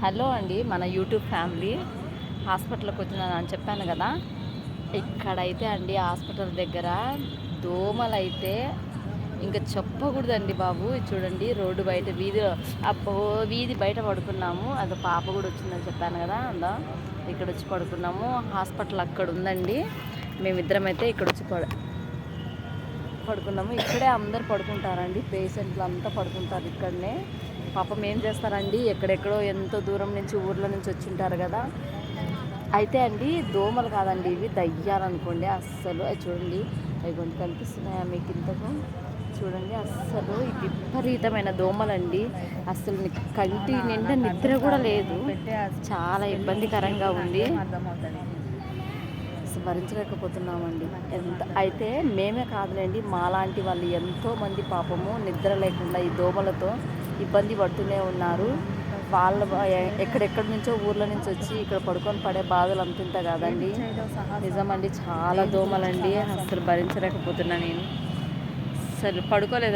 Hello అండి, మన YouTube family హాస్పిటల్కి వచ్చినానని చెప్పాను కదా. ఇక్కడైతే అండి హాస్పిటల్ దగ్గర దోమలు అయితే ఇంకా చెప్పకూడదండి బాబు. చూడండి రోడ్డు బయట వీధి బయట పడుకున్నాము. అది పాప కూడా వచ్చిందని చెప్పాను కదా. అందా ఇక్కడ వచ్చి పడుకున్నాము. హాస్పిటల్ అక్కడ ఉందండి. మేమిద్దరం అయితే ఇక్కడ వచ్చి పడుకున్నాము. ఇక్కడే అందరు పడుకుంటారండి, పేషెంట్లు అంతా పడుకుంటారు ఇక్కడనే. పాపం ఏం చేస్తారండి, ఎక్కడెక్కడో ఎంతో దూరం నుంచి ఊర్ల నుంచి వచ్చింటారు కదా. అయితే అండి దోమలు కాదండి, ఇవి దయ్యాలు అనుకోండి. అస్సలు అవి చూడండి, అవి గొంతు కనిపిస్తున్నాయా మీకు ఇంతకు? చూడండి, అస్సలు విపరీతమైన దోమలండి. అస్సలు కంటి నిండా నిద్ర కూడా లేదు. చాలా ఇబ్బందికరంగా ఉంది, భరించలేకపోతున్నామండి. అయితే మేమే కాదులేండి, మాలాంటి వాళ్ళు ఎంతోమంది పాపము నిద్ర లేకుండా ఈ దోమలతో ఇబ్బంది పడుతూనే ఉన్నారు. వాళ్ళ ఎక్కడెక్కడి నుంచో ఊర్ల నుంచి వచ్చి ఇక్కడ పడుకొని పడే బాధలు అంతింత కాదండి. నిజమండి, చాలా దోమలండి. అసలు భరించలేకపోతున్నా నేను. అసలు పడుకోలేదు.